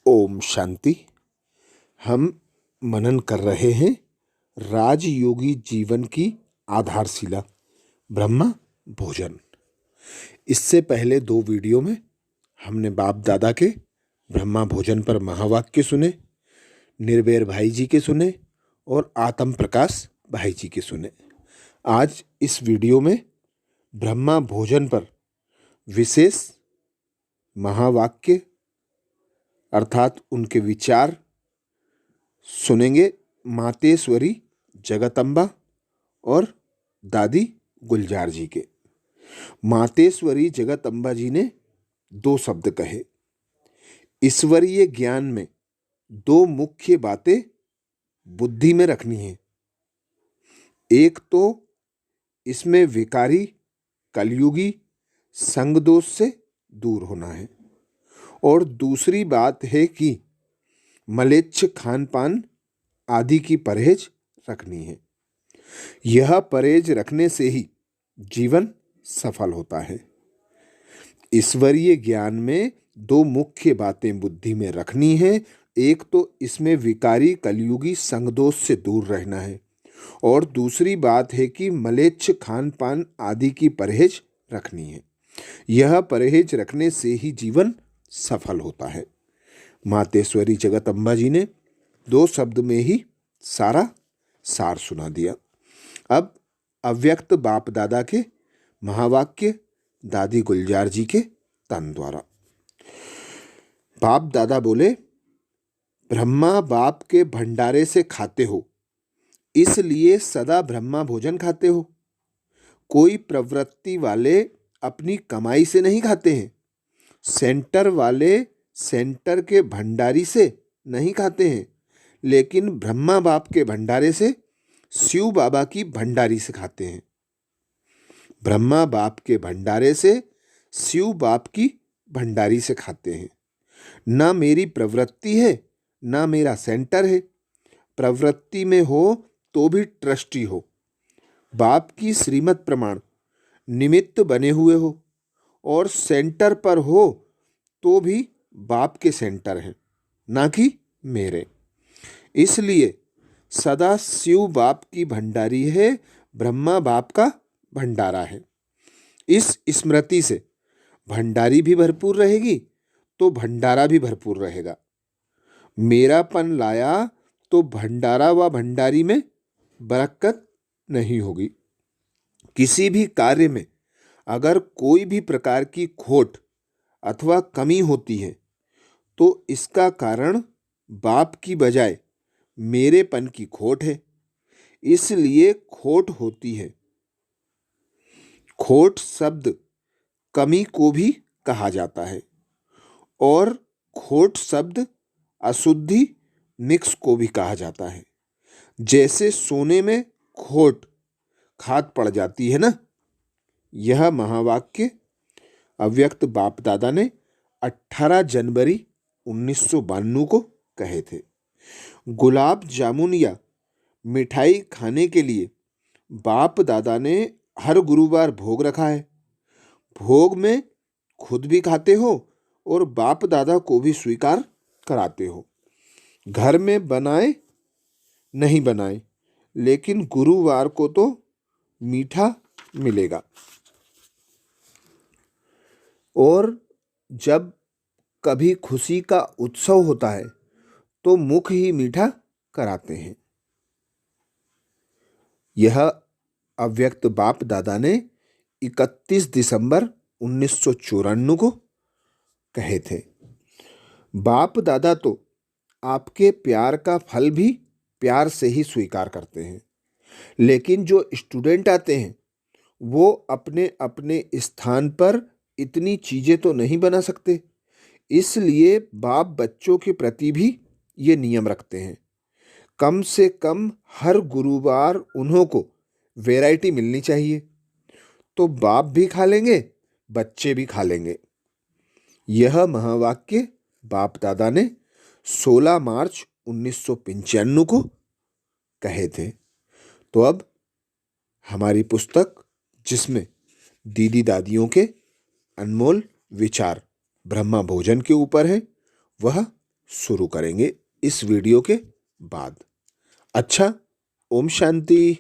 ओम शांति। हम मनन कर रहे हैं राजयोगी जीवन की आधारशिला ब्रह्मा भोजन। इससे पहले 2 वीडियो में हमने बाप दादा के ब्रह्मा भोजन पर महावाक्य सुने, निर्वैर भाई जी के सुने और आत्म प्रकाश भाई जी के सुने। आज इस वीडियो में ब्रह्मा भोजन पर विशेष महावाक्य अर्थात उनके विचार सुनेंगे मातेश्वरी जगदम्बा और दादी गुलजार जी के। मातेश्वरी जगदम्बा जी ने 2 शब्द कहे। ईश्वरीय ज्ञान में 2 मुख्य बातें बुद्धि में रखनी है। एक तो इसमें विकारी कलयुगी संग दोष से दूर होना है और दूसरी बात है कि मलेच्छ खान पान आदि की परहेज रखनी है। यह परहेज रखने से ही जीवन सफल होता है। ईश्वरीय ज्ञान में 2 मुख्य बातें बुद्धि में रखनी है। एक तो इसमें विकारी कलयुगी संगदोष से दूर रहना है और दूसरी बात है कि मलेच्छ खान पान आदि की परहेज रखनी है। यह परहेज रखने से ही जीवन सफल होता है। मातेश्वरी जगदम्बा जी ने 2 शब्द में ही सारा सार सुना दिया। अब अव्यक्त बाप दादा के महावाक्य दादी गुलजार जी के तन द्वारा। बाप दादा बोले, ब्रह्मा बाप के भंडारे से खाते हो, इसलिए सदा ब्रह्मा भोजन खाते हो। कोई प्रवृत्ति वाले अपनी कमाई से नहीं खाते हैं। सेंटर वाले सेंटर के भंडारी से नहीं खाते हैं, लेकिन ब्रह्मा बाप के भंडारे से शिव बाबा की भंडारी से खाते हैं। ब्रह्मा बाप के भंडारे से शिव बाप की भंडारी से खाते हैं। ना मेरी प्रवृत्ति है, ना मेरा सेंटर है। प्रवृत्ति में हो तो भी ट्रस्टी हो, बाप की श्रीमत प्रमाण निमित्त बने हुए हो, और सेंटर पर हो तो भी बाप के सेंटर हैं, ना कि मेरे। इसलिए सदा शिव बाप की भंडारी है, ब्रह्मा बाप का भंडारा है। इस स्मृति से भंडारी भी भरपूर रहेगी तो भंडारा भी भरपूर रहेगा। मेरापन लाया तो भंडारा व भंडारी में बरकत नहीं होगी। किसी भी कार्य में अगर कोई भी प्रकार की खोट अथवा कमी होती है तो इसका कारण बाप की बजाय मेरेपन की खोट है, इसलिए खोट होती है। खोट शब्द कमी को भी कहा जाता है और खोट शब्द अशुद्धि मिक्स को भी कहा जाता है। जैसे सोने में खोट खाद पड़ जाती है ना। यह महावाक्य अव्यक्त बाप दादा ने 18 जनवरी 1992 को कहे थे। गुलाब जामुन या मिठाई खाने के लिए बाप दादा ने हर गुरुवार भोग रखा है। भोग में खुद भी खाते हो और बाप दादा को भी स्वीकार कराते हो। घर में बनाए नहीं बनाए, लेकिन गुरुवार को तो मीठा मिलेगा। और जब कभी खुशी का उत्सव होता है तो मुख ही मीठा कराते हैं। यह अव्यक्त बाप दादा ने 31 दिसंबर 1994 को कहे थे। बाप दादा तो आपके प्यार का फल भी प्यार से ही स्वीकार करते हैं, लेकिन जो स्टूडेंट आते हैं वो अपने अपने स्थान पर इतनी चीज़ें तो नहीं बना सकते। इसलिए बाप बच्चों के प्रति भी ये नियम रखते हैं, कम से कम हर गुरुवार उन्हों को वैरायटी मिलनी चाहिए, तो बाप भी खा लेंगे, बच्चे भी खा लेंगे। यह महावाक्य बाप दादा ने 16 मार्च 1995 को कहे थे। तो अब हमारी पुस्तक, जिसमें दीदी दादियों के अनमोल विचार ब्रह्मा भोजन के ऊपर है, वह शुरू करेंगे इस वीडियो के बाद। अच्छा, ओम शांति।